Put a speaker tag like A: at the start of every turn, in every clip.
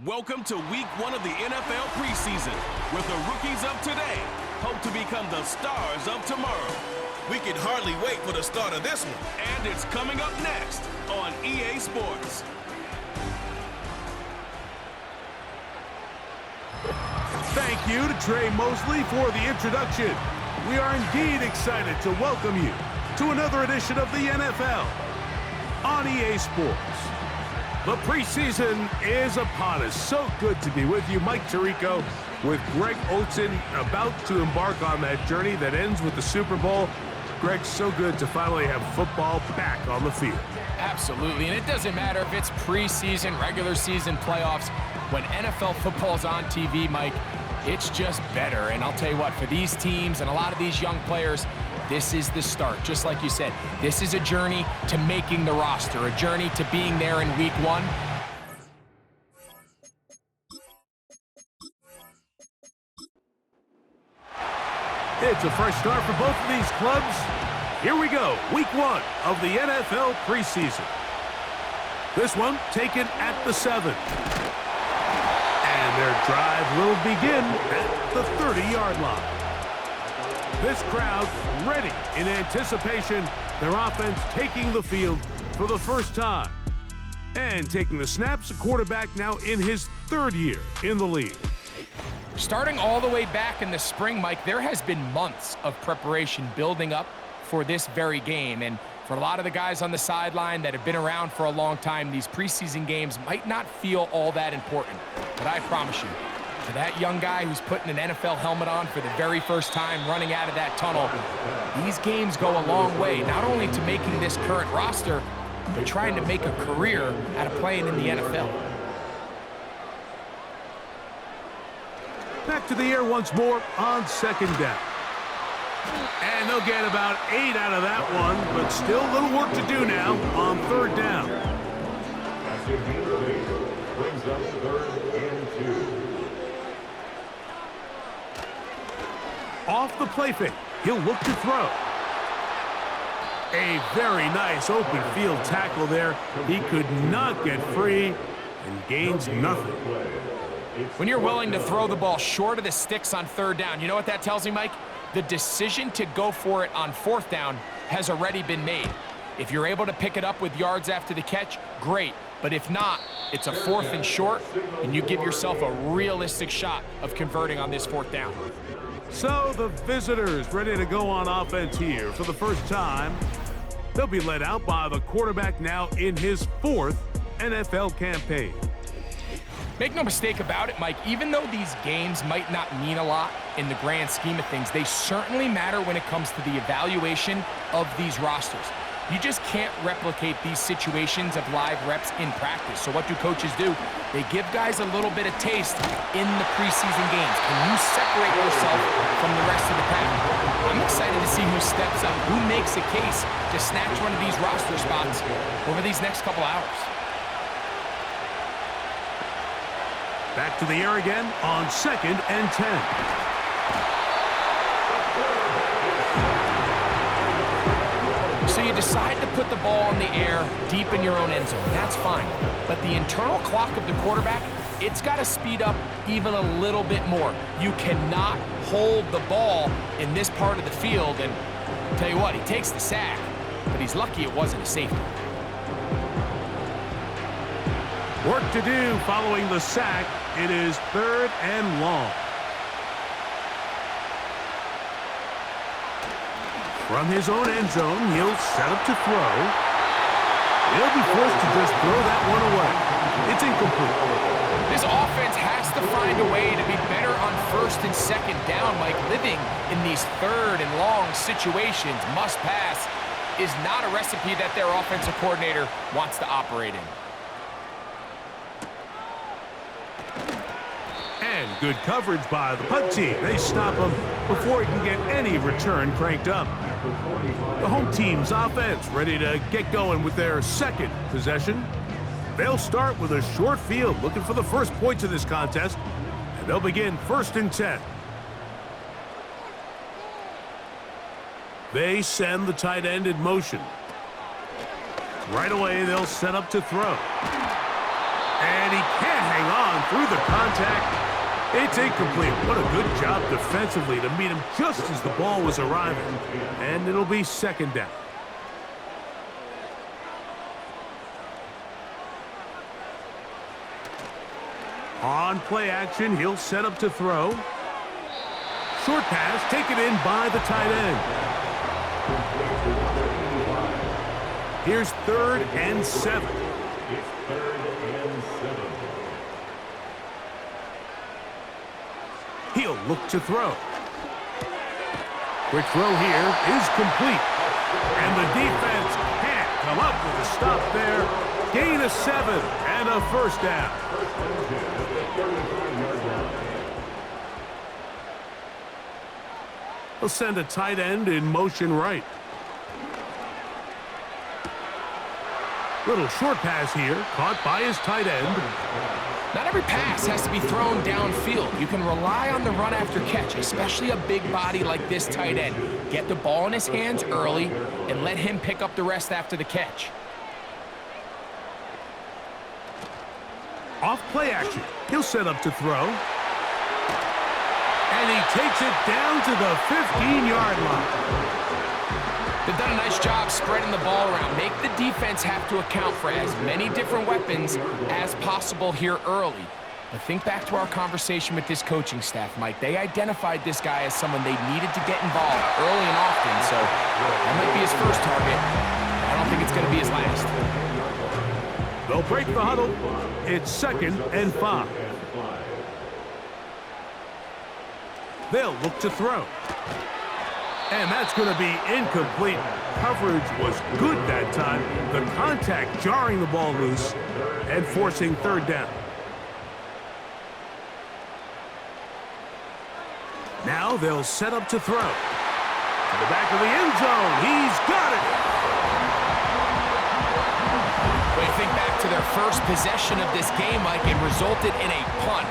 A: Welcome to week 1 of the NFL preseason, where the rookies of today hope to become the stars of tomorrow.
B: We can hardly wait for the start of this one.
A: And it's coming up next on EA Sports.
C: Thank you to Trey Mosley for the introduction. We are indeed excited to welcome you to another edition of the NFL on EA Sports. The preseason is upon us. So good to be with you. Mike Tirico with Greg Olsen, about to embark on that journey that ends with the Super Bowl. Greg, so good to finally have football back on the field.
D: Absolutely, and it doesn't matter if it's preseason, regular season, playoffs. When NFL football's on TV, Mike, it's just better. And I'll tell you what, for these teams and a lot of these young players, this is the start. Just like you said, this is a journey to making the roster, a journey to being there in week 1.
C: It's a fresh start for both of these clubs. Here we go, week 1 of the NFL preseason. This one taken at the 7th. And their drive will begin at the 30-yard line. This crowd ready in anticipation, their offense taking the field for the first time. And taking the snaps, a quarterback now in his 3rd year in the league.
D: Starting all the way back in the spring, Mike, there has been months of preparation building up for this very game. And for a lot of the guys on the sideline that have been around for a long time, these preseason games might not feel all that important. But I promise you, to that young guy who's putting an NFL helmet on for the very first time running out of that tunnel, these games go a long way, not only to making this current roster, but trying to make a career out of playing in the NFL.
C: Back to the air once more on 2nd down. And they'll get about 8 out of that one, but still a little work to do now on 3rd down.
E: Brings up 3rd and 2.
C: Off the play fake, he'll look to throw. A very nice open field tackle there. He could not get free and gains nothing.
D: When you're willing to throw the ball short of the sticks on 3rd down, you know what that tells me, Mike? The decision to go for it on 4th down has already been made. If you're able to pick it up with yards after the catch, great. But if not, it's a 4th and short, and you give yourself a realistic shot of converting on this 4th down.
C: So the visitors ready to go on offense here for the first time. They'll be led out by the quarterback now in his 4th NFL campaign.
D: Make no mistake about it, Mike, even though these games might not mean a lot in the grand scheme of things, they certainly matter when it comes to the evaluation of these rosters. You just can't replicate these situations of live reps in practice. So what do coaches do? They give guys a little bit of taste in the preseason games. Can you separate yourself from the rest of the pack? I'm excited to see who steps up, who makes a case to snatch one of these roster spots over these next couple hours.
C: Back to the air again on 2nd and 10.
D: So you decide to put the ball in the air deep in your own end zone. That's fine. But the internal clock of the quarterback, it's got to speed up even a little bit more. You cannot hold the ball in this part of the field. And I'll tell you what, he takes the sack, but he's lucky it wasn't a safety.
C: Work to do following the sack. It is 3rd and long. From his own end zone, he'll set up to throw. He'll be forced to just throw that one away. It's incomplete.
D: This offense has to find a way to be better on 1st and 2nd down, Mike. Living in these 3rd and long situations, must pass, is not a recipe that their offensive coordinator wants to operate in.
C: And good coverage by the punt team. They stop him before he can get any return cranked up. The home team's offense ready to get going with their 2nd possession. They'll start with a short field, looking for the first points of this contest. And they'll begin 1st and 10. They send the tight end in motion. Right away, they'll set up to throw. And he can't hang on through It's incomplete. What a good job defensively to meet him just as the ball was arriving. And it'll be second down. On play action, he'll set up to throw. Short pass taken in by the tight end. Here's 3rd and 7.
E: It's 3rd and 7.
C: He'll look to throw. Quick throw here is complete. And the defense can't come up with a stop there. Gain of 7 and a first down. He'll send a tight end in motion right. Little short pass here, caught by his tight end.
D: Not every pass has to be thrown downfield. You can rely on the run after catch, especially a big body like this tight end. Get the ball in his hands early and let him pick up the rest after the catch.
C: Off play action, he'll set up to throw. And he takes it down to the 15-yard line.
D: They've done a nice job spreading the ball around. Make the defense have to account for as many different weapons as possible here early. But think back to our conversation with this coaching staff, Mike. They identified this guy as someone they needed to get involved early and often, so that might be his first target. I don't think it's going to be his last.
C: They'll break the huddle. It's 2nd and 5. They'll look to throw. And that's going to be incomplete. Coverage was good that time. The contact jarring the ball loose and forcing 3rd down. Now they'll set up to throw. To the back of the end zone. He's got it.
D: When you think back to their first possession of this game, Mike, it resulted in a punt.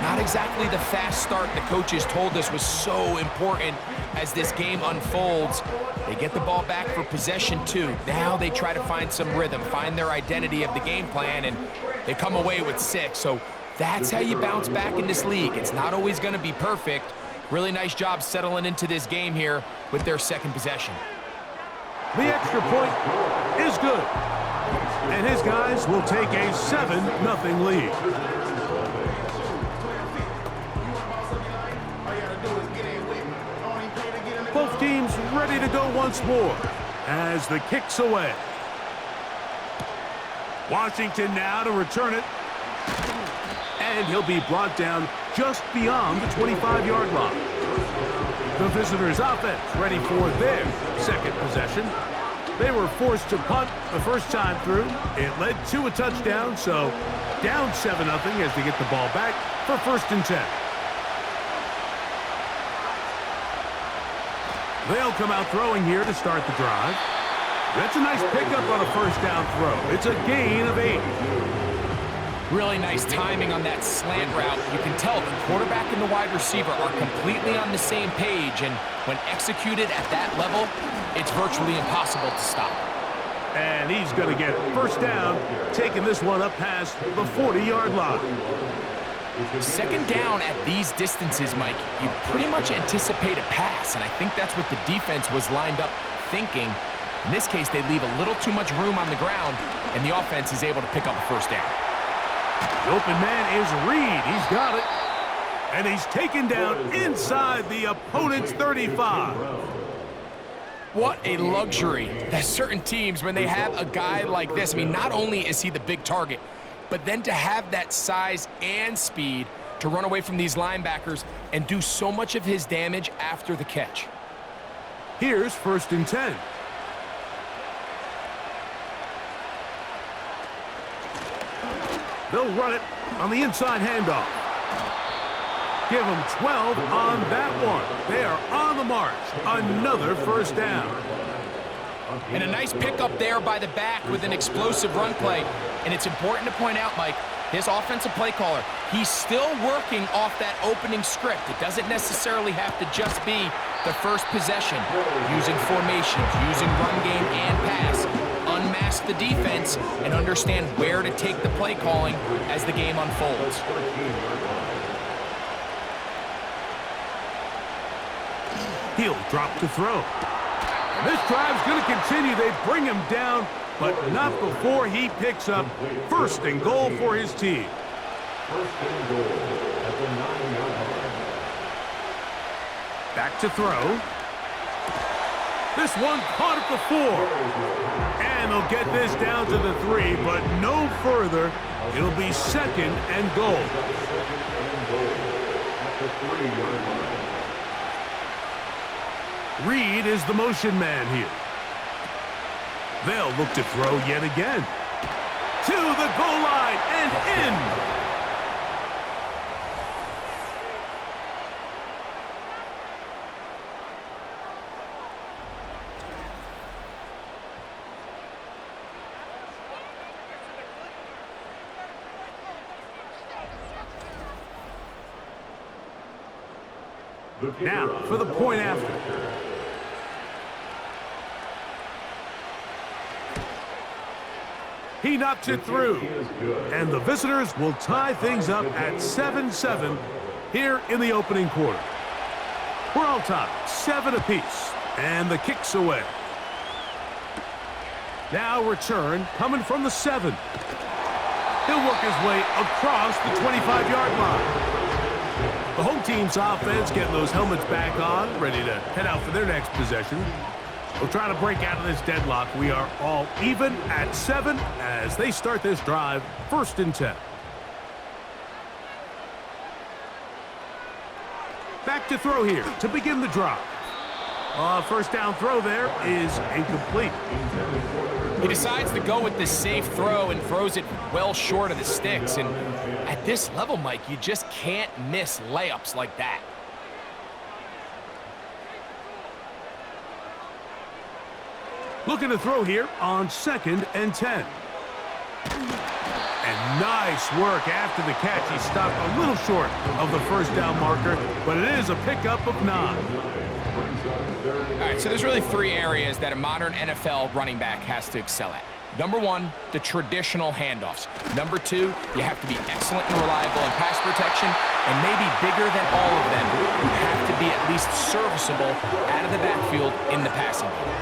D: Not exactly the fast start the coaches told us was so important as this game unfolds. They get the ball back for possession 2. Now they try to find some rhythm, find their identity of the game plan, and they come away with 6. So that's how you bounce back in this league. It's not always going to be perfect. Really nice job settling into this game here with their 2nd possession.
C: The extra point is good. And his guys will take a 7-0 lead. Both teams ready to go once more as the kick's away. Washington now to return it. And he'll be brought down just beyond the 25-yard line. The visitors' offense ready for their 2nd possession. They were forced to punt the first time through. It led to a touchdown, so down 7-0 as they get the ball back for 1st and 10. They'll come out throwing here to start the drive. That's a nice pickup on a 1st down throw. It's a gain of 8.
D: Really nice timing on that slant route. You can tell the quarterback and the wide receiver are completely on the same page, and when executed at that level, it's virtually impossible to stop.
C: And he's going to get it. 1st down, taking this one up past the 40-yard line.
D: 2nd down at these distances, Mike, you pretty much anticipate a pass, and I think that's what the defense was lined up thinking. In this case, they leave a little too much room on the ground, and the offense is able to pick up a 1st down.
C: The open man is Reed. He's got it. And he's taken down inside the opponent's 35.
D: What a luxury that certain teams, when they have a guy like this, I mean, not only is he the big target, but then to have that size and speed to run away from these linebackers and do so much of his damage after the catch.
C: Here's 1st and 10. They'll run it on the inside handoff. Give them 12 on that one. They are on the march. Another 1st down.
D: And a nice pickup there by the back with an explosive run play. And it's important to point out, Mike, his offensive play caller, he's still working off that opening script. It doesn't necessarily have to just be the first possession. Using formations, using run game and pass. Unmask the defense and understand where to take the play calling as the game unfolds.
C: He'll drop to throw. And this drive's going to continue. They bring him down, but not before he picks up first and goal for his team.
E: First and goal at the 9-yard line.
C: Back to throw. This one caught at the 4. And they'll get this down to the 3, but no further. It'll be second and goal.
E: Second and goal at the 3-yard line.
C: Reed is the motion man here. They'll look to throw yet again. To the goal line and in. Now for the point after. He knocks it through. And the visitors will tie things up at 7-7 here in the opening quarter. We're all tied, 7 apiece. And the kick's away. Now return coming from the 7. He'll work his way across the 25-yard line. The home team's offense getting those helmets back on, ready to head out for their next possession. We'll try to break out of this deadlock. We are all even at 7 as they start this drive, 1st and 10. Back to throw here to begin the drive. First down throw there is incomplete.
D: He decides to go with the safe throw and throws it well short of the sticks. And at this level, Mike, you just can't miss layups like that.
C: Looking to throw here on 2nd and 10. And nice work after the catch. He stopped a little short of the first down marker, but it is a pickup of 9.
D: All right, so there's really 3 areas that a modern NFL running back has to excel at. Number 1, the traditional handoffs. Number 2, you have to be excellent and reliable in pass protection, and maybe bigger than all of them, you have to be at least serviceable out of the backfield in the passing game.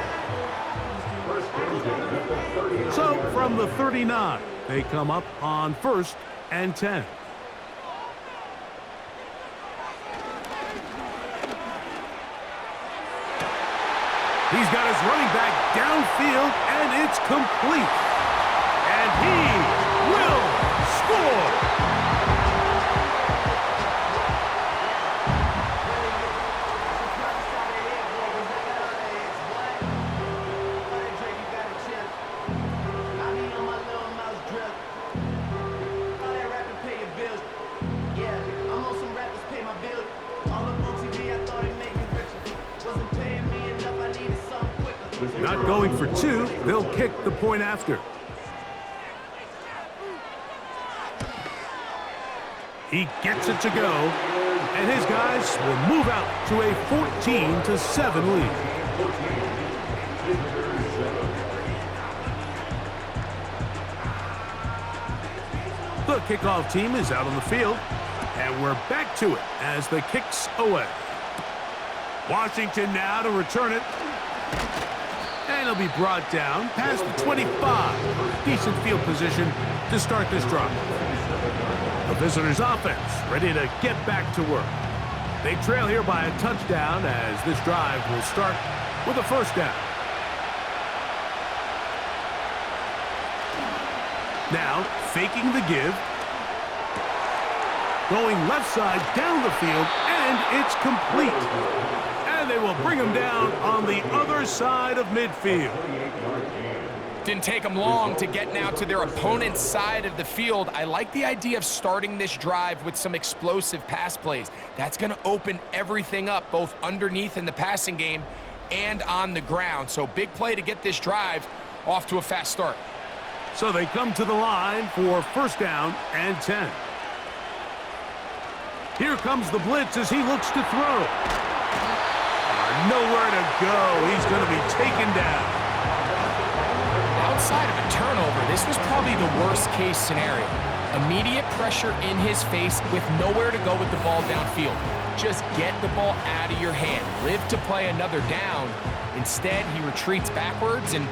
C: So from the 39, they come up on 1st and 10. He's got his running back downfield, and it's complete. And he will score. Not going for 2, they'll kick the point after. He gets it to go, and his guys will move out to a 14-7 lead. The kickoff team is out on the field, and we're back to it as the kick's away. Washington now to return it. And he'll be brought down past the 25. Decent field position to start this drive. The visitors' offense ready to get back to work. They trail here by a touchdown as this drive will start with a first down. Now faking the give. Going left side down the field, and it's complete. And they will bring him down on the other side of midfield.
D: Didn't take them long to get now to their opponent's side of the field. I like the idea of starting this drive with some explosive pass plays. That's going to open everything up, both underneath in the passing game and on the ground. So big play to get this drive off to a fast start.
C: So they come to the line for first down and 10. Here comes the blitz as he looks to throw. Nowhere to go. He's going to be taken down.
D: Outside of a turnover, this was probably the worst-case scenario. Immediate pressure in his face with nowhere to go with the ball downfield. Just get the ball out of your hand. Live to play another down. Instead, he retreats backwards and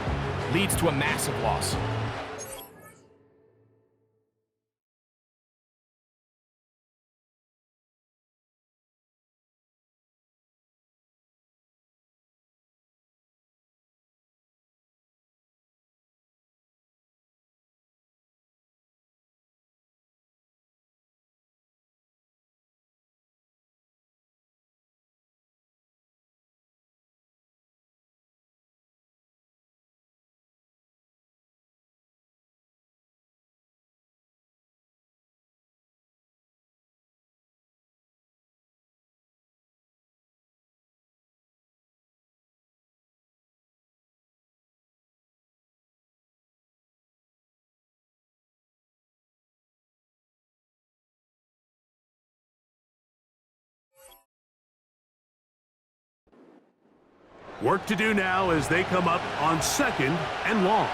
D: leads to a massive loss.
C: Work to do now as they come up on 2nd and long.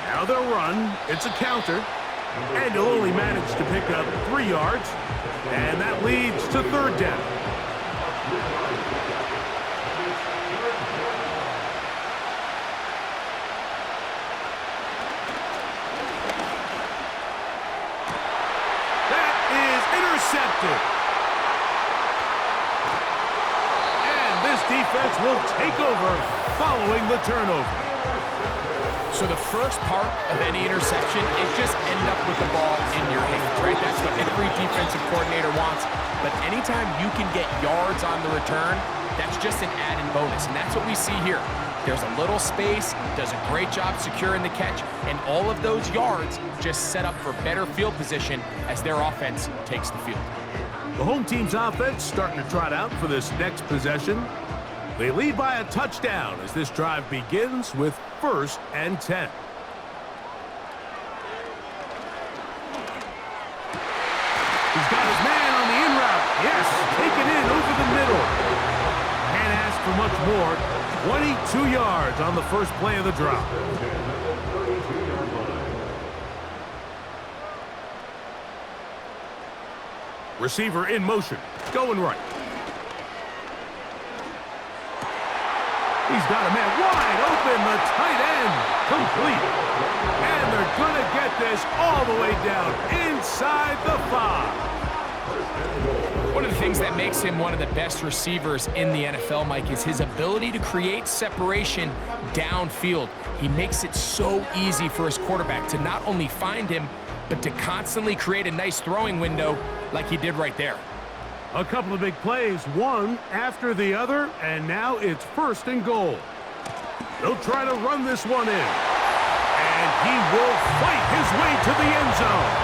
C: Now they'll run. It's a counter. And he'll only manage to pick up 3 yards. And that leads to 3rd down. That is intercepted. Defense will take over following the turnover.
D: So the first part of any interception is just end up with the ball in your hands, right? That's what every defensive coordinator wants. But anytime you can get yards on the return, that's just an added bonus. And that's what we see here. There's a little space, does a great job securing the catch, and all of those yards just set up for better field position as their offense takes the field.
C: The home team's offense starting to trot out for this next possession. They lead by a touchdown as this drive begins with 1st and 10. He's got his man on the in route. Yes, taken in over the middle. Can't ask for much more. 22 yards on the first play of the drop. Receiver in motion, going right. He's got a man wide open, the tight end, complete. And they're going to get this all the way down inside the 5.
D: One of the things that makes him one of the best receivers in the NFL, Mike, is his ability to create separation downfield. He makes it so easy for his quarterback to not only find him, but to constantly create a nice throwing window like he did right there.
C: A couple of big plays, one after the other, and now it's 1st and goal. They'll try to run this one in. And he will fight his way to the end zone.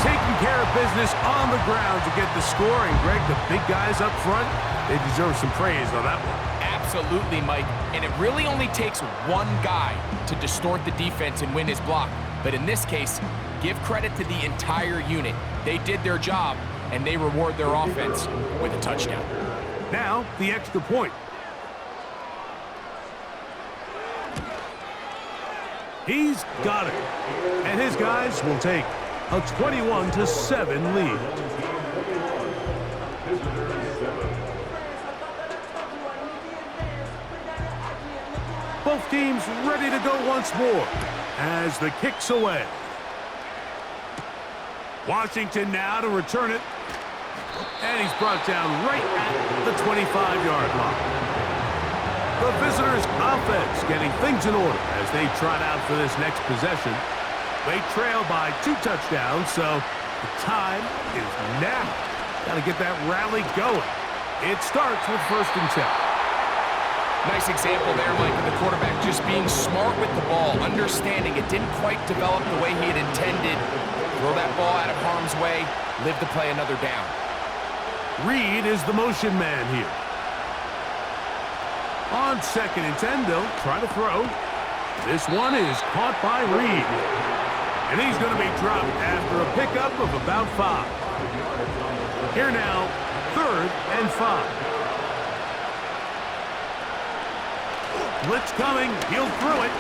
C: Taking care of business on the ground to get the score. And Greg, the big guys up front, they deserve some praise on that one.
D: Absolutely, Mike. And it really only takes one guy to distort the defense and win his block. But in this case, give credit to the entire unit. They did their job, and they reward their offense with a touchdown.
C: Now, the extra point. He's got it. And his guys will take a 21-7 lead. Both teams ready to go once more as the kick's away. Washington now to return it. And he's brought down right at the 25-yard line. The visitors' offense getting things in order as they trot out for this next possession. They trail by 2 touchdowns, so the time is now. Got to get that rally going. It starts with 1st and 10.
D: Nice example there, Mike, of the quarterback just being smart with the ball, understanding it didn't quite develop the way he had intended. Throw that ball out of harm's way, live to play another down.
C: Reed is the motion man here. On 2nd and 10, they'll try to throw. This one is caught by Reed. And he's going to be dropped after a pickup of about 5. Here now, 3rd and 5. Blitz coming. He'll throw it.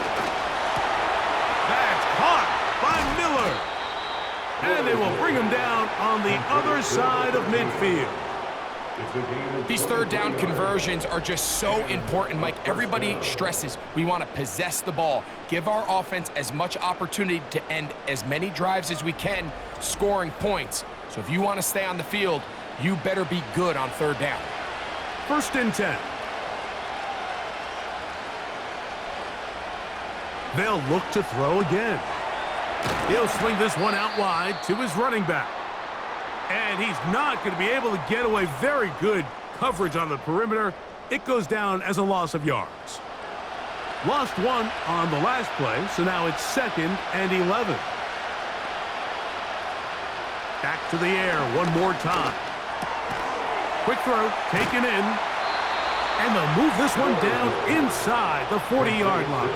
C: And they will bring him down on the other side of midfield.
D: These third down conversions are just so important, Mike. Everybody stresses we want to possess the ball, give our offense as much opportunity to end as many drives as we can, scoring points. So if you want to stay on the field, you better be good on third down.
C: 1st and 10. They'll look to throw again. He'll swing this one out wide to his running back. And he's not going to be able to get away. Very good coverage on the perimeter. It goes down as a loss of yards. Lost one on the last play, so now it's 2nd and 11. Back to the air one more time. Quick throw, taken in. And they'll move this one down inside the 40-yard line.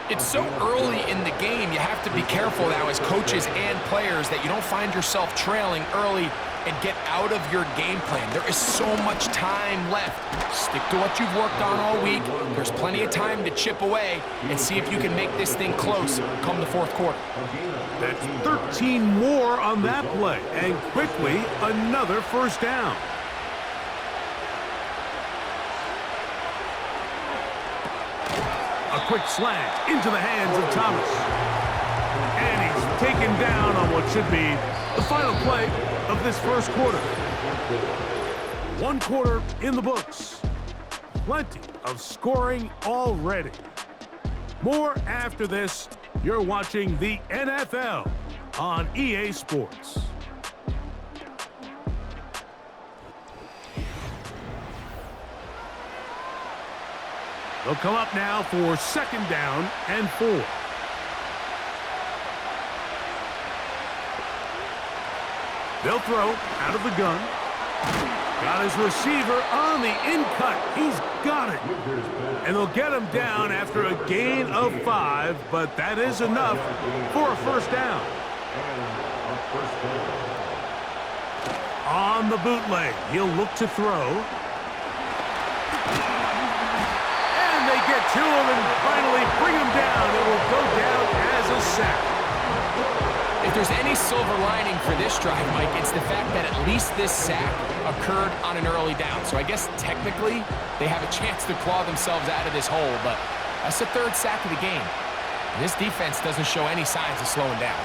D: It's so early in the game, you have to be careful now as coaches and players that you don't find yourself trailing early and get out of your game plan. There is so much time left. Stick to what you've worked on all week. There's plenty of time to chip away and see if you can make this thing close come the 4th quarter.
C: That's 13 more on that play, and quickly another 1st down. A quick slant into the hands of Thomas. And he's taken down on what should be the final play of this 1st quarter. 1 quarter in the books. Plenty of scoring already. More after this. You're watching the NFL on EA Sports. They'll come up now for 2nd down and 4. They'll throw out of the gun. Got his receiver on the in-cut. He's got it. And they'll get him down after a gain of 5, but that is enough for a 1st down. On the bootleg, he'll look to throw. Get to him and finally bring him down. It will go down as a sack.
D: If there's any silver lining for this drive, Mike, it's the fact that at least this sack occurred on an early down. So I guess technically they have a chance to claw themselves out of this hole, but that's the 3rd sack of the game. And this defense doesn't show any signs of slowing down.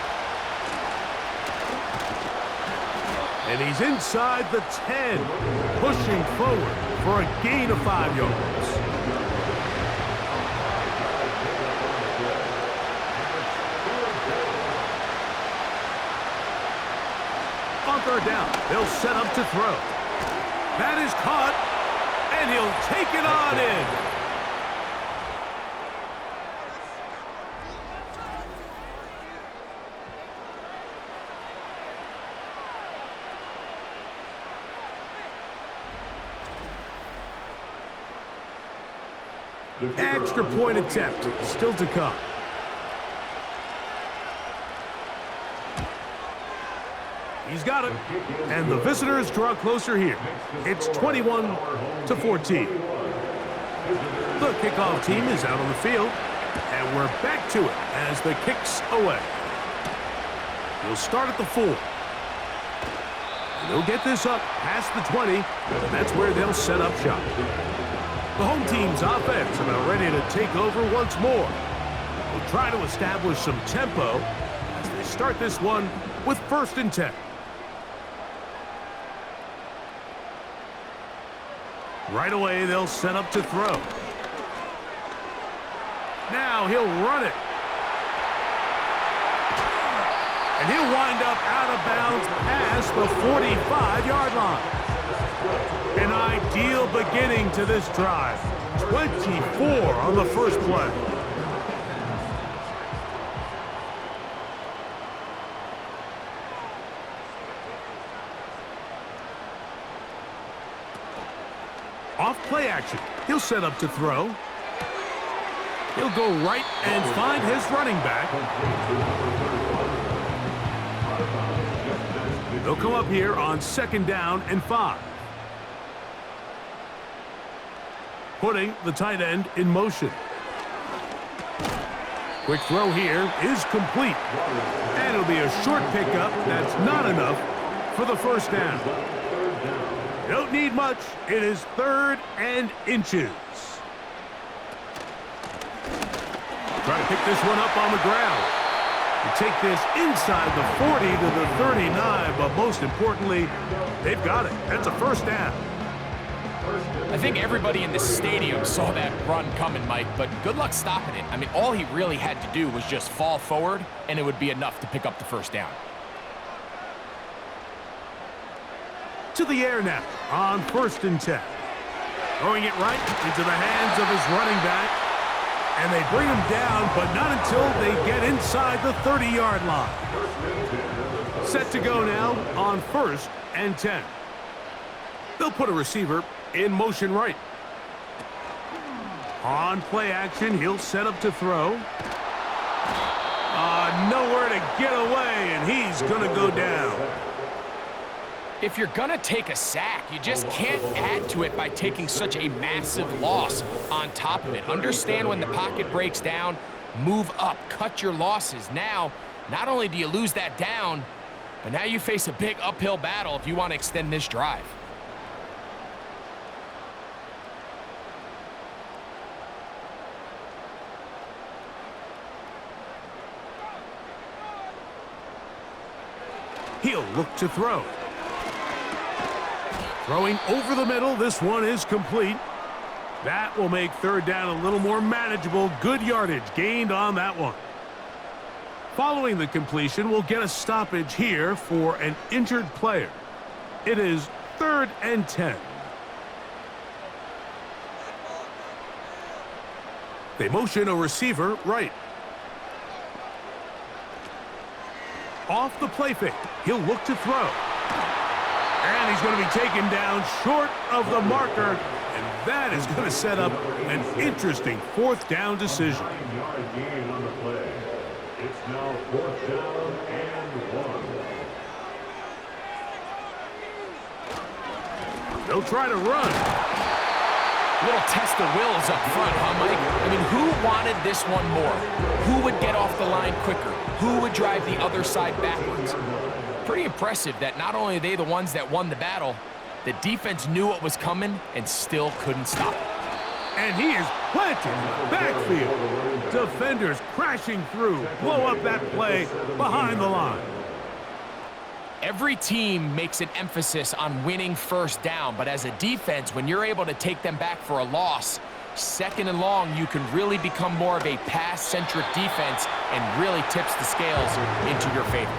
C: And he's inside the 10, pushing forward for a gain of 5 yards. On 3rd down, they'll set up to throw. That is caught, and he'll take it on in. Extra point attempt still to come. He's got it, and the visitors draw closer here. It's 21-14. The kickoff team is out on the field, and we're back to it as the kick's away. He'll start at the 4. And they'll get this up past the 20, and that's where they'll set up shop. The home team's offense about ready to take over once more. They'll try to establish some tempo as they start this one with 1st and 10. Right away, they'll set up to throw. Now he'll run it. And he'll wind up out of bounds past the 45-yard line. An ideal beginning to this drive. 24 on the 1st play. Off play action. He'll set up to throw. He'll go right and find his running back. They'll come up here on 2nd down and 5. Putting the tight end in motion. Quick throw here is complete. And it'll be a short pickup. That's not enough for the first down. You don't need much. It is 3rd and inches. Try to pick this one up on the ground. You take this inside the 40 to the 39, but most importantly, they've got it. That's a first down.
D: I think everybody in the stadium saw that run coming, Mike, but good luck stopping it. I mean, all he really had to do was just fall forward, and it would be enough to pick up the first down.
C: To the air now on 1st and 10. Throwing it right into the hands of his running back. And they bring him down, but not until they get inside the 30-yard line. Set to go now on 1st and 10. They'll put a receiver in motion right. On play action, he'll set up to throw. Nowhere to get away, and he's going to go down.
D: If you're going to take a sack, you just can't add to it by taking such a massive loss on top of it. Understand when the pocket breaks down, move up, cut your losses. Now, not only do you lose that down, but now you face a big uphill battle if you want to extend this drive.
C: He'll look to throw. Throwing over the middle, this one is complete. That will make 3rd down a little more manageable. Good yardage gained on that one. Following the completion, we'll get a stoppage here for an injured player. It is 3rd and 10. They motion a receiver right. Off the play fake, he'll look to throw. And he's going to be taken down short of the marker, and that is going to set up an interesting 4th down decision.
E: 9-yard gain on the play. It's now 4th down and 1.
C: They'll try to run.
D: Little test of wills up front, huh, Mike? I mean, who wanted this one more? Who would get off the line quicker? Who would drive the other side backwards? Pretty impressive that not only are they the ones that won the battle, the defense knew what was coming and still couldn't stop it.
C: And he is planted in the backfield. Defenders crashing through, blow up that play behind the line.
D: Every team makes an emphasis on winning first down, but as a defense, when you're able to take them back for a loss, 2nd and long, you can really become more of a pass-centric defense and really tips the scales into your favor.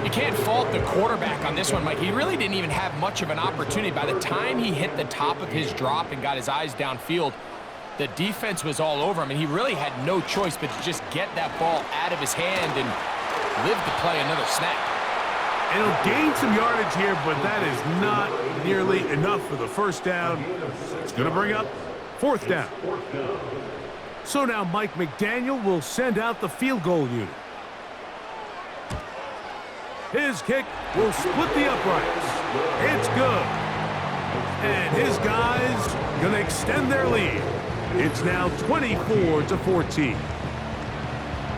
D: You can't fault the quarterback on this one, Mike. He really didn't even have much of an opportunity. By the time he hit the top of his drop and got his eyes downfield, the defense was all over him, and he really had no choice but to just get that ball out of his hand and live to play another snap.
C: And he'll gain some yardage here, but that is not nearly enough for the first down. It's going to bring up 4th down. So now Mike McDaniel will send out the field goal unit. His kick will split the uprights. It's good. And his guys going to extend their lead. It's now 24-14.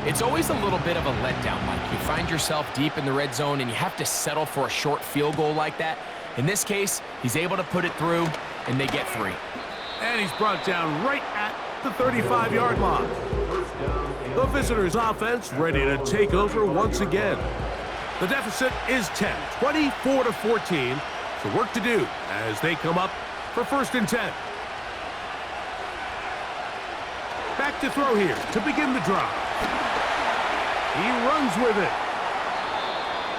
D: It's always a little bit of a letdown, Mike. You find yourself deep in the red zone and you have to settle for a short field goal like that. In this case, he's able to put it through, and they get 3.
C: And he's brought down right at the 35-yard line. The visitors' offense ready to take over once again. The deficit is 10, 24-14. So work to do as they come up for 1st and 10. Back to throw here to begin the drive. He runs with it.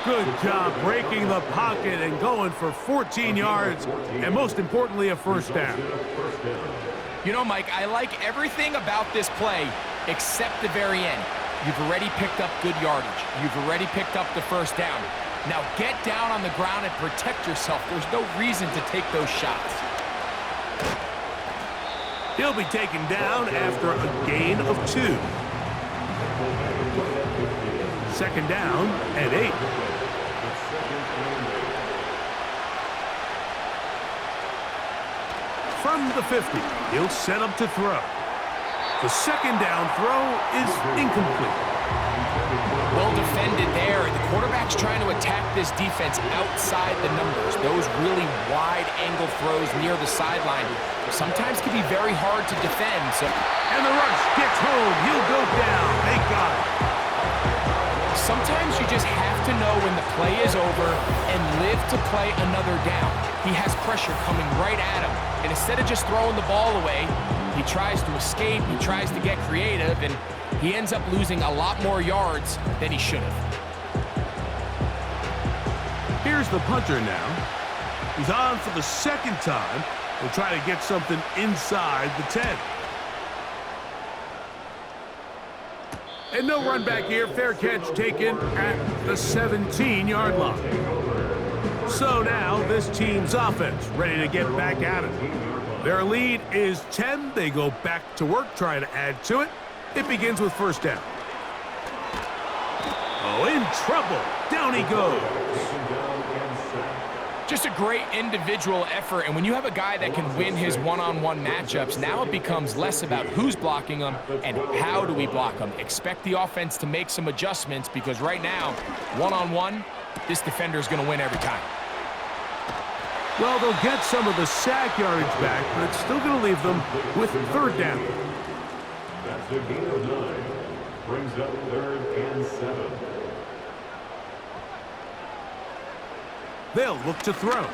C: Good job breaking the pocket and going for 14 yards, and most importantly, a first down.
D: You know, Mike, I like everything about this play except the very end. You've already picked up good yardage. You've already picked up the first down. Now get down on the ground and protect yourself. There's no reason to take those shots.
C: He'll be taken down after a gain of 2. 2nd down and 8. From the 50, he'll set up to throw. The second down throw is incomplete.
D: Well defended there, and the quarterback's trying to attack this defense outside the numbers. Those really wide-angle throws near the sideline sometimes can be very hard to defend.
C: And the rush gets home. He'll go down. They got it.
D: Sometimes you just have to know when the play is over and live to play another down. He has pressure coming right at him, and instead of just throwing the ball away, he tries to escape, he tries to get creative, and he ends up losing a lot more yards than he should have.
C: Here's the punter now. He's on for the second time. He'll try to get something inside the 10. And no run back here. Fair catch taken at the 17-yard line. So now this team's offense ready to get back at it. Their lead is 10. They go back to work trying to add to it. It begins with first down. Oh, in trouble. Down he goes.
D: Just a great individual effort, and when you have a guy that can win his one-on-one matchups, now it becomes less about who's blocking him and how do we block him. Expect the offense to make some adjustments because right now, one-on-one, this defender is going to win every time.
C: Well, they'll get some of the sack yardage back, but it's still going to leave them with third down.
E: That's a gain of 9. Brings up 3rd and 7.
C: They'll look to throw.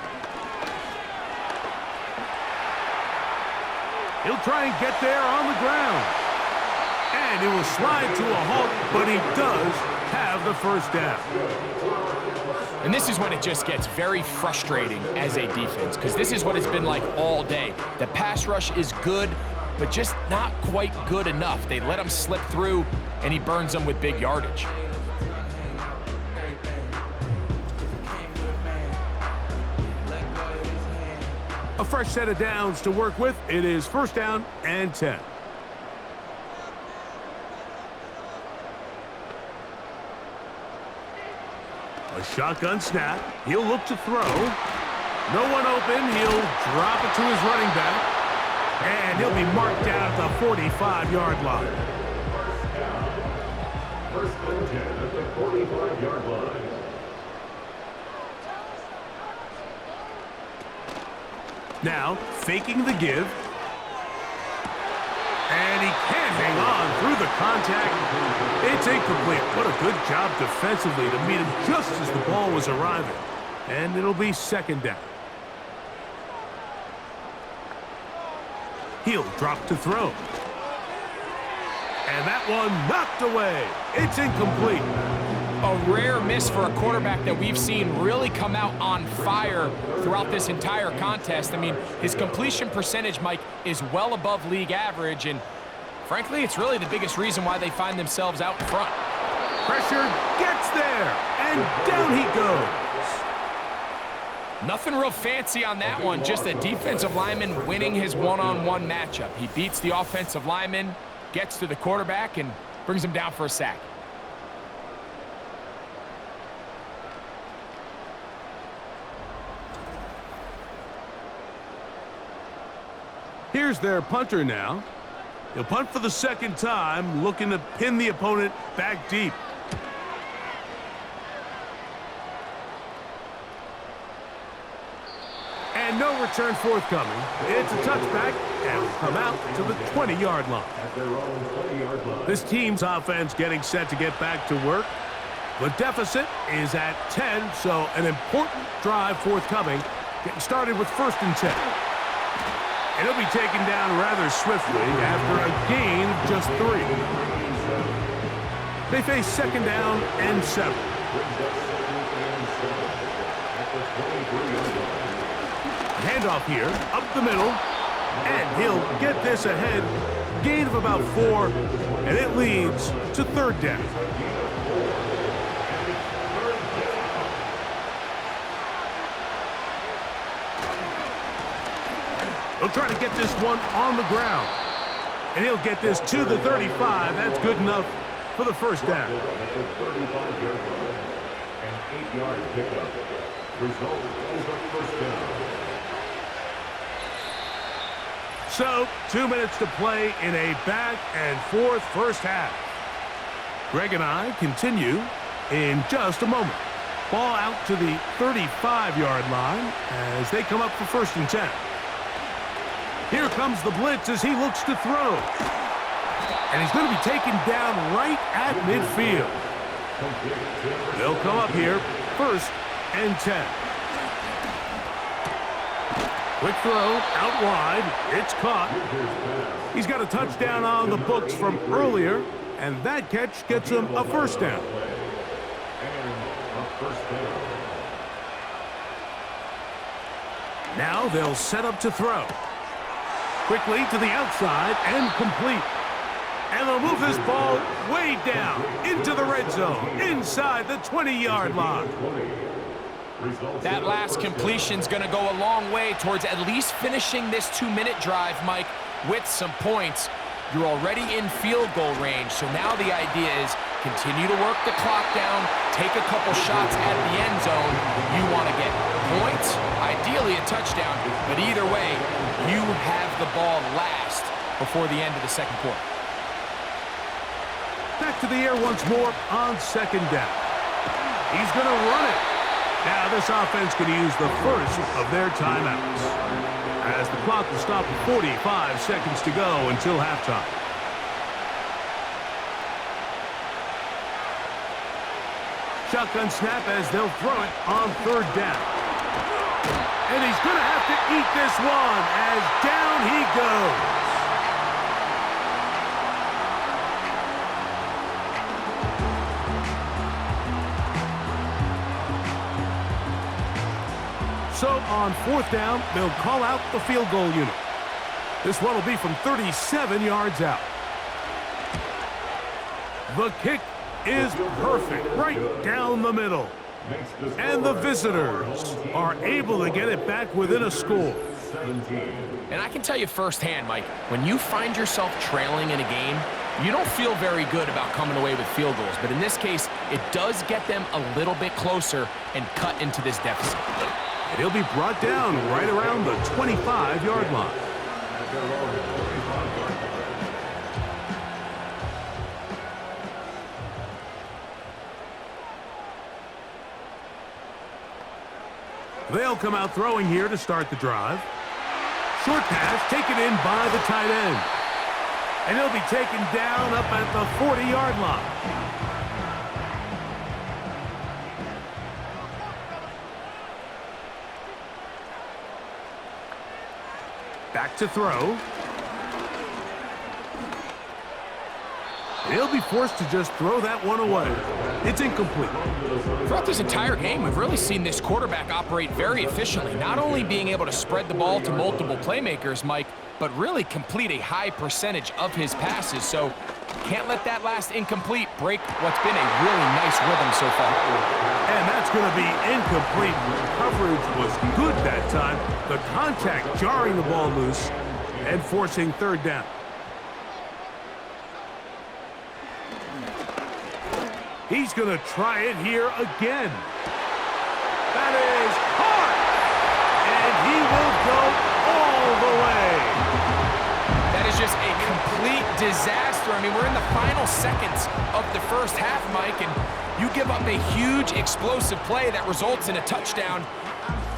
C: He'll try and get there on the ground. And he will slide to a halt, but he does have the first down.
D: And this is when it just gets very frustrating as a defense, because this is what it's been like all day. The pass rush is good, but just not quite good enough. They let him slip through, and he burns them with big yardage.
C: A fresh set of downs to work with. It is first down and 10. A shotgun snap. He'll look to throw. No one open. He'll drop it to his running back. And he'll be marked down at the 45-yard line.
E: First and 10 at the 45-yard line.
C: Now, faking the give. And he can't hang on through the contact. It's incomplete. What a good job defensively to meet him just as the ball was arriving. And it'll be second down. He'll drop to throw. And that one knocked away. It's incomplete.
D: A rare miss for a quarterback that we've seen really come out on fire throughout this entire contest. I mean, his completion percentage, Mike, is well above league average, and frankly, it's really the biggest reason why they find themselves out in front.
C: Pressure gets there, and down he goes.
D: Nothing real fancy on that one, just a defensive lineman winning his one-on-one matchup. He beats the offensive lineman, gets to the quarterback, and brings him down for a sack.
C: Here's their punter now. He'll punt for the second time, looking to pin the opponent back deep. And no return forthcoming. It's a touchback, and will come out to the 20-yard line.
E: At their own 20-yard line.
C: This team's offense getting set to get back to work. The deficit is at 10, so an important drive forthcoming. Getting started with first and 10. And he'll be taken down rather swiftly after a gain of just 3. They face second down and 7. Handoff here, up the middle, and he'll get this ahead. Gain of about 4, and it leads to third down. He'll try to get this one on the ground. And he'll get this to the 35. That's good enough for the first down.
E: At the 35-yard line. An 8-yard pickup. Result is a first down.
C: So, 2 minutes to play in a back-and-forth first half. Greg and I continue in just a moment. Ball out to the 35-yard line as they come up for 1st and 10. Here comes the blitz as he looks to throw. And he's going to be taken down right at midfield. They'll come up here, 1st and 10. Quick throw, out wide. It's caught. He's got a touchdown on the books from earlier, and that catch gets him a 1st down. Now they'll set up to throw. Quickly to the outside and complete. And they'll move this ball way down into the red zone, inside the 20-yard line.
D: That last completion's going to go a long way towards at least finishing this 2-minute drive, Mike, with some points. You're already in field goal range, so now the idea is continue to work the clock down, take a couple shots at the end zone. You want to get points, ideally a touchdown, but either way, you have the ball last before the end of the 2nd quarter.
C: Back to the air once more on 2nd down. He's going to run it. Now this offense can use the first of their timeouts, as the clock will stop at 45 seconds to go until halftime. Shotgun snap as they'll throw it on 3rd down. And he's going to have to eat this one as down he goes. So on 4th down, they'll call out the field goal unit. This one will be from 37 yards out. The kick is perfect, right down the middle. And the visitors are able to get it back within a score.
D: And I can tell you firsthand, Mike, when you find yourself trailing in a game, you don't feel very good about coming away with field goals. But in this case, it does get them a little bit closer and cut into this deficit.
C: And he'll be brought down right around the 25-yard line. They'll come out throwing here to start the drive. Short pass taken in by the tight end. And he'll be taken down up at the 40-yard line. Back to throw. He'll be forced to just throw that one away. It's incomplete.
D: Throughout this entire game, we've really seen this quarterback operate very efficiently, not only being able to spread the ball to multiple playmakers, Mike, but really complete a high percentage of his passes. So can't let that last incomplete break what's been a really nice rhythm so far.
C: And that's going to be incomplete. Coverage was good that time. The contact jarring the ball loose and forcing 3rd down. He's going to try it here again. That is hard. And he will go all the way.
D: That is just a complete disaster. I mean, we're in the final seconds of the first half, Mike, and you give up a huge explosive play that results in a touchdown.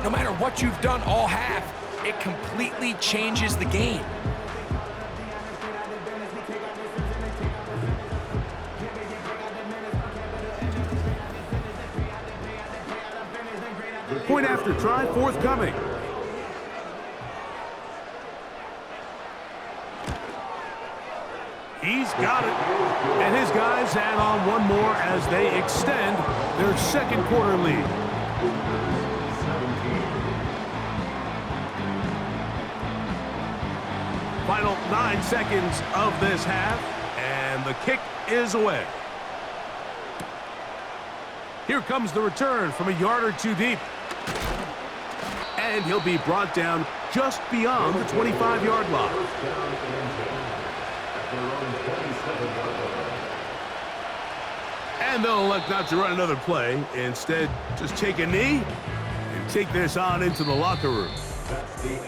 D: No matter what you've done all half, it completely changes the game.
C: Point after try forthcoming. He's got it. And his guys add on one more as they extend their 2nd quarter lead. Final 9 seconds of this half, and the kick is away. Here comes the return from a yard or two deep. And he'll be brought down just beyond the 25-yard line. And they'll elect not to run another play. Instead, just take a knee and take this on into the locker room.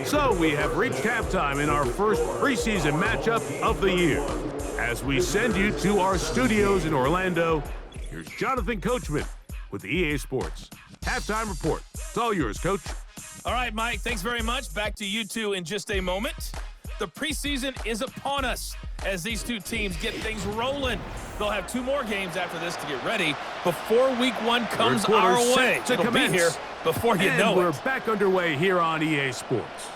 C: So we have reached halftime in our first preseason matchup of the year. As we send you to our studios in Orlando, here's Jonathan Coachman with the EA Sports Halftime Report. It's all yours, Coach.
F: All right, Mike, thanks very much. Back to you two in just a moment. The preseason is upon us as these two teams get things rolling. They'll have 2 more games after this to get ready before week 1 comes our way. It'll be here before you know it.
C: We're back underway here on EA Sports.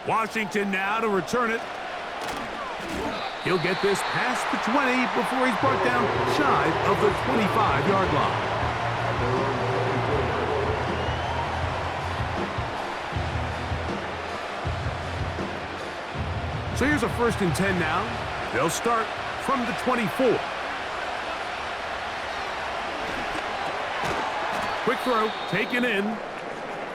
C: Washington now to return it. He'll get this past the 20 before he's brought down shy of the 25-yard line. So here's a 1st and 10 now. They'll start from the 24. Quick throw, taken in.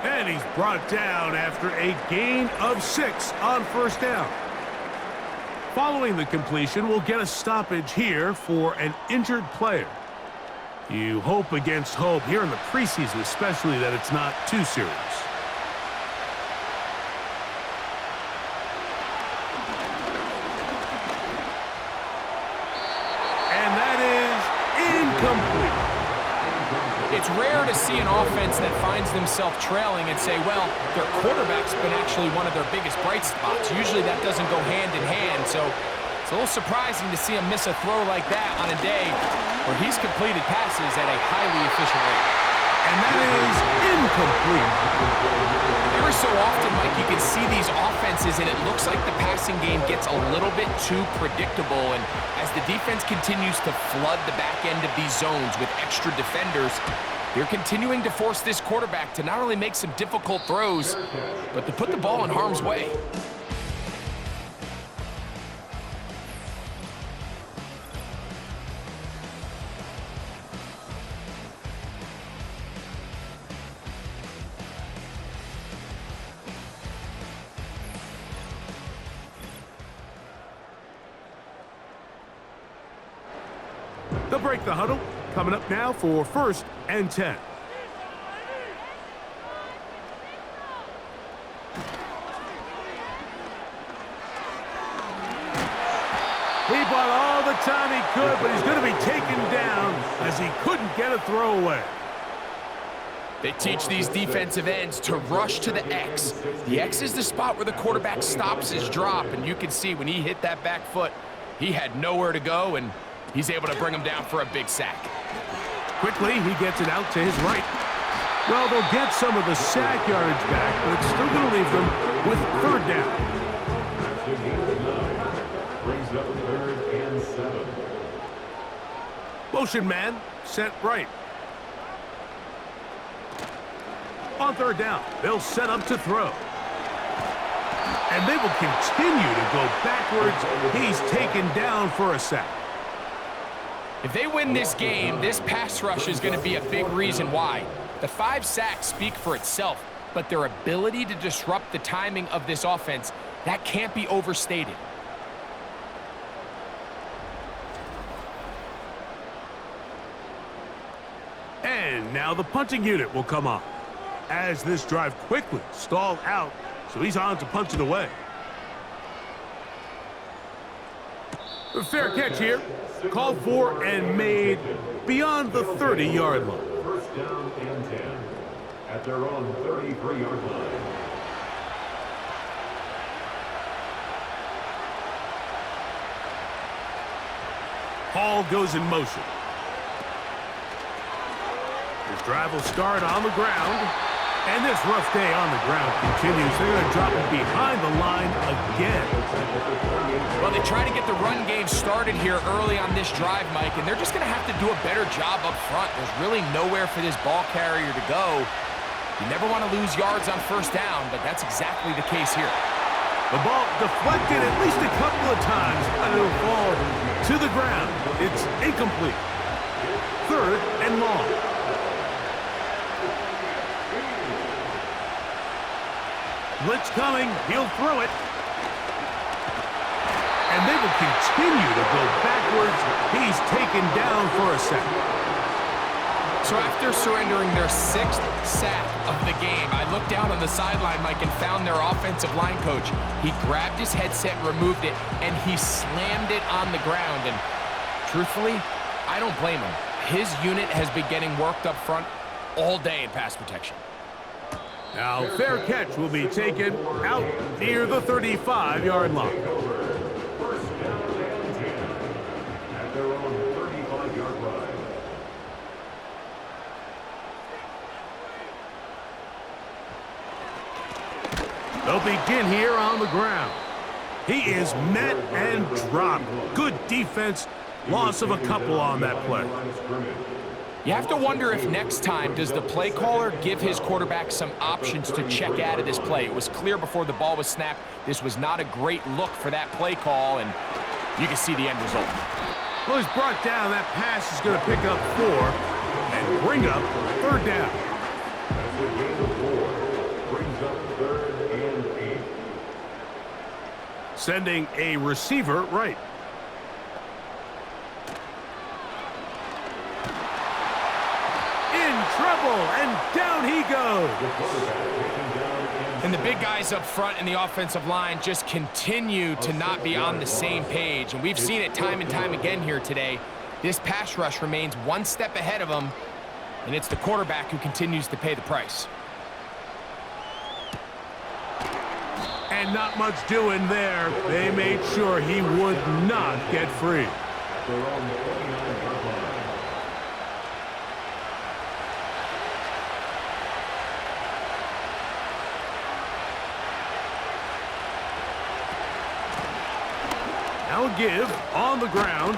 C: And he's brought down after a gain of 6 on 1st down. Following the completion, we'll get a stoppage here for an injured player. You hope against hope here in the preseason, especially, that it's not too serious. And that is incomplete.
D: It's rare to see an offense that finds themselves trailing and say, well, their quarterback's been actually one of their biggest bright spots. Usually that doesn't go hand in hand, so it's a little surprising to see him miss a throw like that on a day where he's completed passes at a highly efficient rate.
C: And that is incomplete.
D: Every so often, Mike, you can see these offenses, and it looks like the passing game gets a little bit too predictable. And as the defense continues to flood the back end of these zones with extra defenders, they're continuing to force this quarterback to not only make some difficult throws, but to put the ball in harm's way.
C: They'll break the huddle. Coming up now for 1st and 10. He bought all the time he could, but he's going to be taken down as he couldn't get a throwaway.
D: They teach these defensive ends to rush to the X. The X is the spot where the quarterback stops his drop, and you can see when he hit that back foot, he had nowhere to go, and he's able to bring him down for a big sack.
C: Quickly, he gets it out to his right. Well, they'll get some of the sack yardage back, but it's still going to leave them with 3rd down.
E: Brings up 3rd and 7.
C: Motion man, set right. On 3rd down, they'll set up to throw. And they will continue to go backwards. He's taken down for a sack.
D: If they win this game, this pass rush is going to be a big reason why. The 5 sacks speak for itself, but their ability to disrupt the timing of this offense, that can't be overstated.
C: And now the punting unit will come on, as this drive quickly stalled out, so he's on to punt it away. A fair catch here. Called for and made beyond the 30-yard line.
E: 1st down and 10 at their own 33-yard line.
C: Hall goes in motion. His drive will start on the ground. And this rough day on the ground continues. They're going to drop him behind the line again.
D: Well, they try to get the run game started here early on this drive, Mike, and they're just going to have to do a better job up front. There's really nowhere for this ball carrier to go. You never want to lose yards on 1st down, but that's exactly the case here.
C: The ball deflected at least a couple of times, and it'll fall to the ground. It's incomplete. 3rd and long. Blitz coming. He'll throw it. And they will continue to go backwards. He's taken down for a sack.
D: So after surrendering their 6th sack of the game, I looked down on the sideline, Mike, and found their offensive line coach. He grabbed his headset, removed it, and he slammed it on the ground. And truthfully, I don't blame him. His unit has been getting worked up front all day in pass protection.
C: Now, fair catch will be taken out near the 35-yard line.
E: First down and 10 at their own 35-yard line.
C: They'll begin here on the ground. He is met and dropped. Good defense. Loss of a couple on that play.
D: You have to wonder if next time does the play caller give his quarterback some options to check out of this play. It was clear before the ball was snapped this was not a great look for that play call, and you can see the end result.
C: Well, he's brought down. That pass is going to pick up 4 and bring up 3rd down.
E: That's a gain of 4. Brings up 3rd and 8.
C: Sending a receiver right. Trouble, and down he goes.
D: And the big guys up front in the offensive line just continue to not be on the same page. And we've seen it time and time again here today. This pass rush remains one step ahead of them, and it's the quarterback who continues to pay the price.
C: And not much doing there. They made sure he would not get free. Now a give on the ground,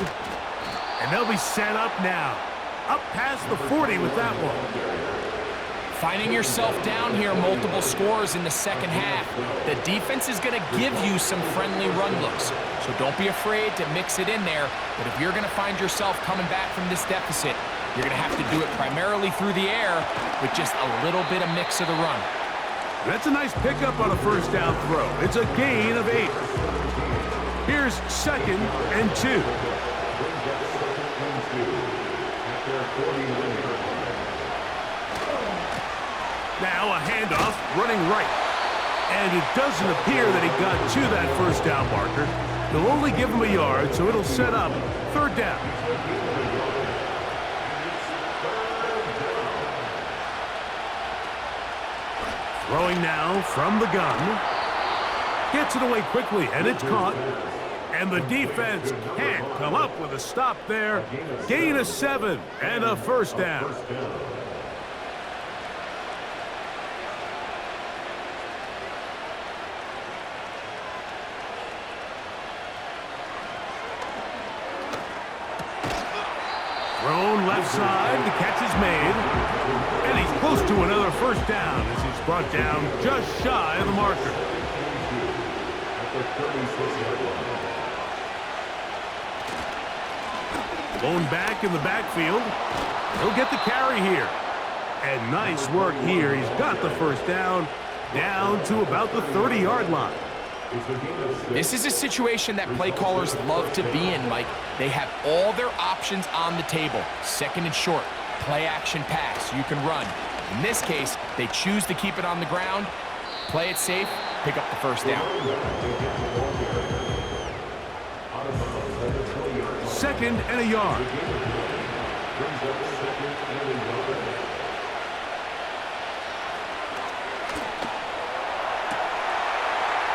C: and they'll be set up now. Up past the 40 with that one.
D: Finding yourself down here, multiple scores in the second half. The defense is going to give you some friendly run looks, so don't be afraid to mix it in there. But if you're going to find yourself coming back from this deficit, you're going to have to do it primarily through the air with just a little bit of mix of the run.
C: That's a nice pickup on a first down throw. It's a gain of 8. Here's 2nd and 2. Now a handoff running right. And it doesn't appear that he got to that first down marker. They'll only give him a yard, so it'll set up 3rd down. Throwing now from the gun. Gets it away quickly, and it's caught. And the defense can't come up with a stop there. Gain of 7 and a first down. Thrown left side, the catch is made. And he's close to another first down as he's brought down just shy of the marker. Blown back in the backfield. He'll get the carry here. And nice work here. He's got the first down to about the 30-yard line.
D: This is a situation that play callers love to be in, Mike. They have all their options on the table. 2nd and short, play action pass, you can run. In this case, they choose to keep it on the ground, play it safe, pick up the first down.
C: 2nd and a yard.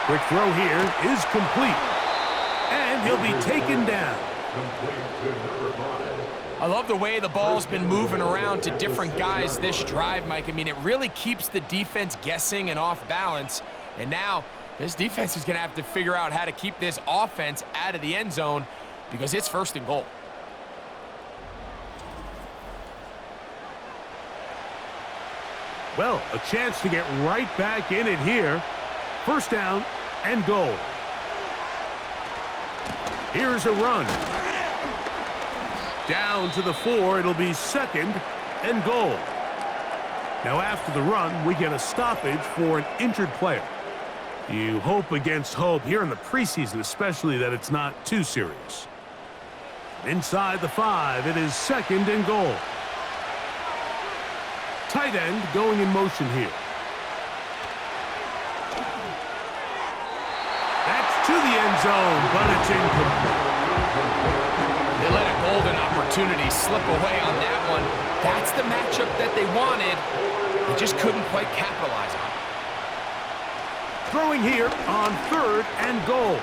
C: Quick throw here is complete. And he'll be taken down.
D: I love the way the ball's been moving around to different guys this drive, Mike. I mean, it really keeps the defense guessing and off balance. And now this defense is going to have to figure out how to keep this offense out of the end zone because it's 1st and goal.
C: Well, a chance to get right back in it here. 1st down and goal. Here's a run. Down to the 4. It'll be 2nd and goal. Now after the run, we get a stoppage for an injured player. You hope against hope here in the preseason, especially that it's not too serious. Inside the 5, it is 2nd and goal. tight end going in motion here. That's to the end zone, but it's incomplete.
D: They let a golden opportunity slip away on that one. That's the matchup that they wanted. They just couldn't quite capitalize on it.
C: Throwing here on 3rd and goal.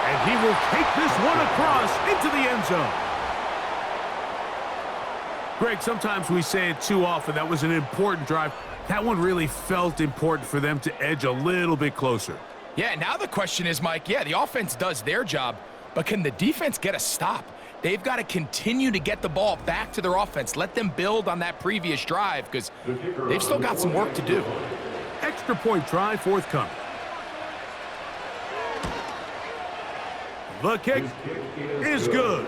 C: And he will take this one across into the end zone. Greg, sometimes we say it too often. That was an important drive. That one really felt important for them to edge a little bit closer.
D: Yeah, now the question is, Mike, the offense does their job, but can the defense get a stop? They've got to continue to get the ball back to their offense. Let them build on that previous drive because they've still got some work to do.
C: Extra point try forthcoming. The kick is good.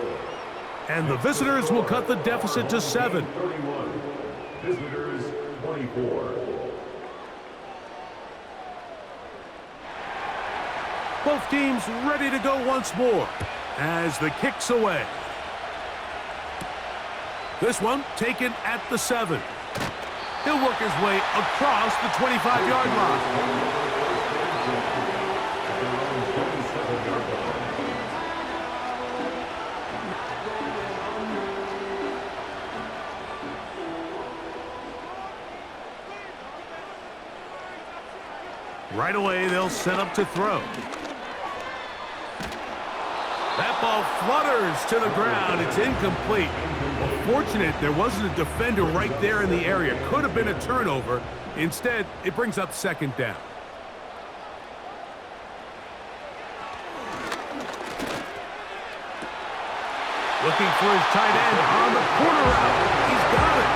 C: And the visitors will cut the deficit to 7.
E: 31. Visitors 24.
C: Both teams ready to go once more as the kick's away. This one taken at the 7. He'll work his way across the 25-yard line. Right away, they'll set up to throw. That ball flutters to the ground. It's incomplete. Well, fortunate there wasn't a defender right there in the area. Could have been a turnover. Instead, it brings up 2nd down. Looking for his tight end on the corner route. He's got it.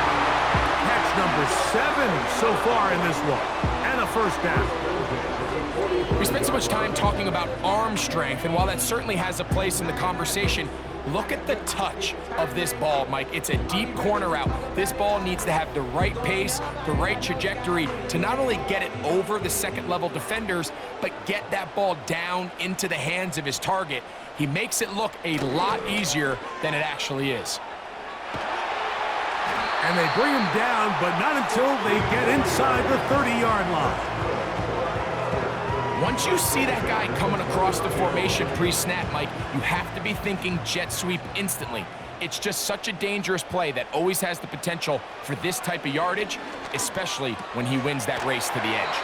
C: Catch number 7 so far in this one. And a 1st down.
D: We spent so much time talking about arm strength, and while that certainly has a place in the conversation, look at the touch of this ball, Mike. It's a deep corner route. This ball needs to have the right pace, the right trajectory to not only get it over the second-level defenders, but get that ball down into the hands of his target. He makes it look a lot easier than it actually is.
C: And they bring him down, but not until they get inside the 30-yard line.
D: Once you see that guy coming across the formation pre-snap, Mike, you have to be thinking jet sweep instantly. It's just such a dangerous play that always has the potential for this type of yardage, especially when he wins that race to the edge.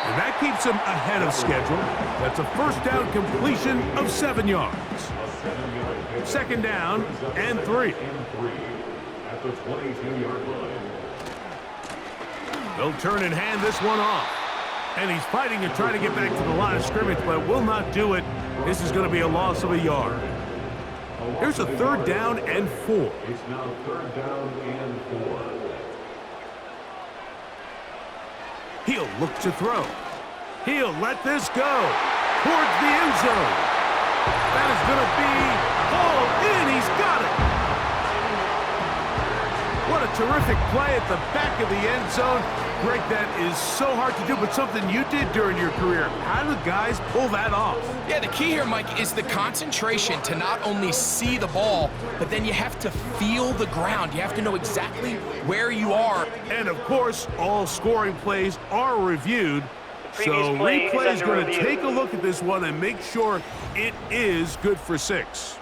C: And that keeps him ahead of schedule. That's a 1st down completion of 7 yards. 2nd down and 3.
E: At the 22-yard line.
C: They'll turn and hand this one off. And he's fighting and trying to get back to the line of scrimmage, but will not do it. This is going to be a loss of a yard. Here's a 3rd down and 4.
E: It's now 3rd down and 4.
C: He'll look to throw. He'll let this go towards the end zone. That is going to be hauled in. He's got it. What a terrific play at the back of the end zone. Greg, that is so hard to do, but something you did during your career. How do guys pull that off?
D: Yeah, the key here, Mike, is the concentration to not only see the ball, but then you have to feel the ground. You have to know exactly where you are.
C: And, of course, all scoring plays are reviewed. So replay is going to take a look at this one and make sure it is good for 6.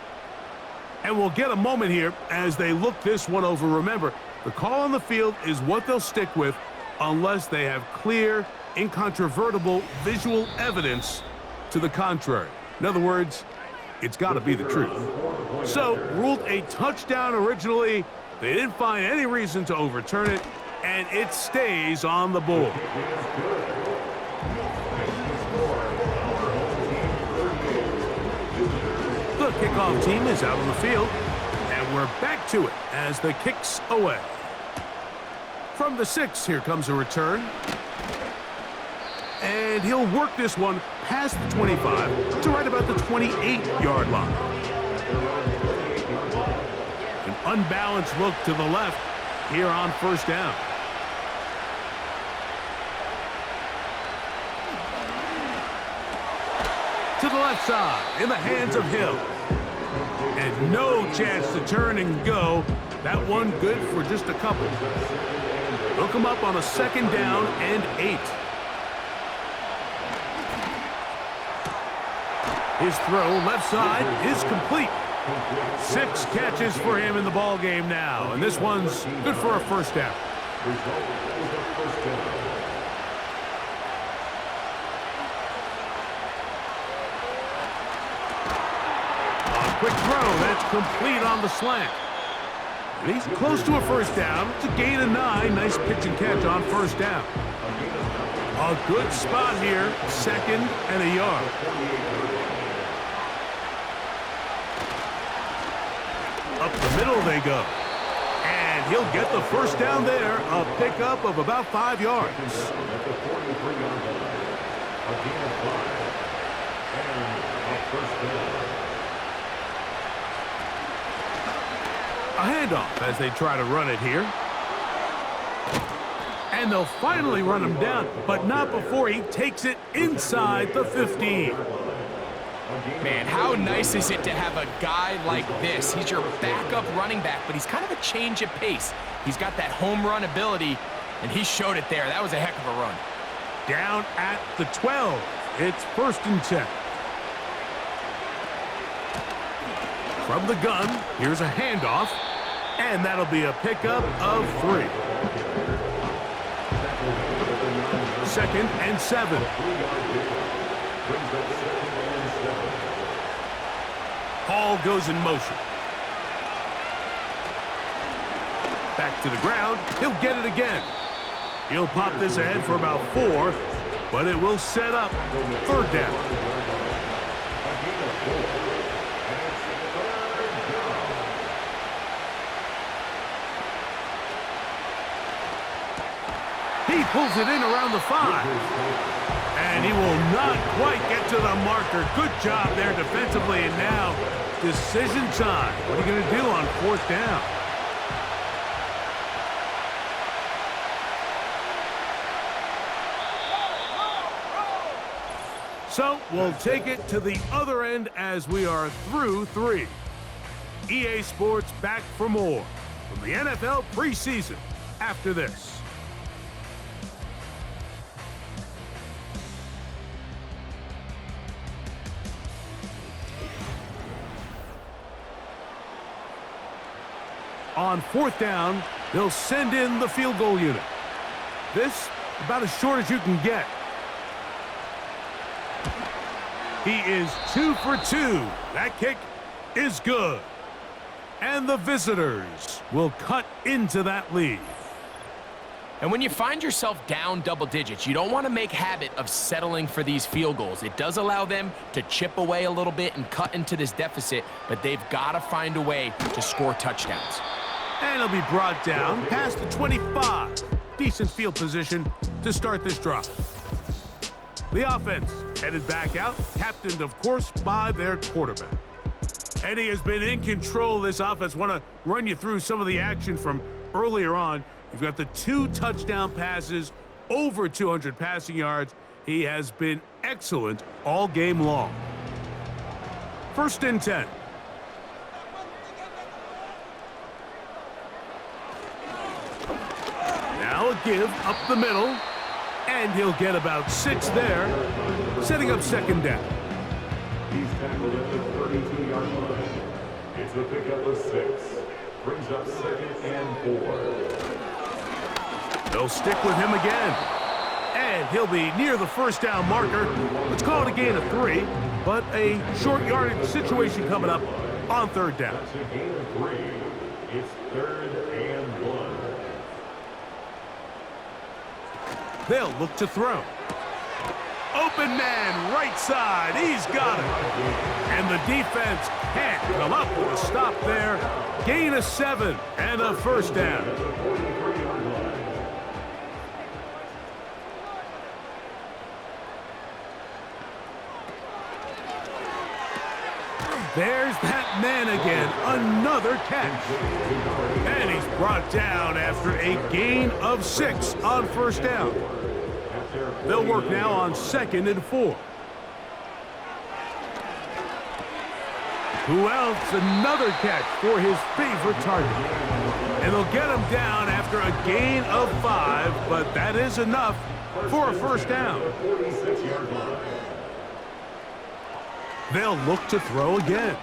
C: And we'll get a moment here as they look this one over. Remember, the call on the field is what they'll stick with unless they have clear, incontrovertible visual evidence to the contrary. In other words, it's got to be the truth. So, ruled a touchdown originally. They didn't find any reason to overturn it, and it stays on the board. The kickoff team is out on the field, and we're back to it as the kick's away. From the 6, here comes a return. And he'll work this one past the 25 to right about the 28-yard line. An unbalanced look to the left here on 1st down. To the left side, in the hands of Hill. And no chance to turn and go That one good for just a couple. They'll come up on a 2nd down and 8. His throw left side is complete. 6 catches for him in the ball game now, and this one's good for a 1st down. A quick throw that's complete on the slant. And he's close to a 1st down. It's a gain of 9. Nice pitch and catch on 1st down. A good spot here, 2nd and a yard. Up the middle they go. And he'll get the 1st down there. A pickup of about 5 yards. A handoff as they try to run it here. And they'll finally run him down, but not before he takes it inside the 15.
D: Man, how nice is it to have a guy like this? He's your backup running back, but he's kind of a change of pace. He's got that home run ability, and he showed it there. That was a heck of a run.
C: Down at the 12. It's 1st and 10. From the gun, here's a handoff, and that'll be a pickup of 3. 2nd and 7. Hall goes in motion. Back to the ground. He'll get it again. He'll pop this ahead for about 4, but it will set up 3rd down. He pulls it in around the 5. And he will not quite get to the marker. Good job there defensively. And now, decision time. What are you going to do on 4th down? So, we'll take it to the other end as we are through 3. EA Sports back for more from the NFL preseason after this. On 4th down, they'll send in the field goal unit. This, about as short as you can get. He is 2 for 2. That kick is good. And the visitors will cut into that lead.
D: And when you find yourself down double digits, you don't want to make habit of settling for these field goals. It does allow them to chip away a little bit and cut into this deficit, but they've got to find a way to score touchdowns.
C: And he'll be brought down past the 25. Decent field position to start this drive. The offense headed back out, captained, of course, by their quarterback. And he has been in control of this offense. Want to run you through some of the action from earlier on. You've got the 2 touchdown passes, over 200 passing yards. He has been excellent all game long. 1st and 10. Now a give up the middle, and he'll get about 6 there, setting up 2nd down.
E: He's tackled at the 32-yard line. It's a pickup of 6. Brings up 2nd and 4.
C: They'll stick with him again. And he'll be near the 1st down marker. Let's call it a gain of 3, but a short yardage situation coming up on 3rd down.
E: That's a gain of 3. It's 3rd and 1.
C: They'll look to throw. Open man, right side. He's got it. And the defense can't come up with a stop there. Gain of 7 and a 1st down. There's that man again. Another catch. And he's brought down after a gain of 6 on 1st down. They'll work now on 2nd and 4. Who else? Another catch for his favorite target. And they'll get him down after a gain of 5, but that is enough for a first down. They'll look to throw again.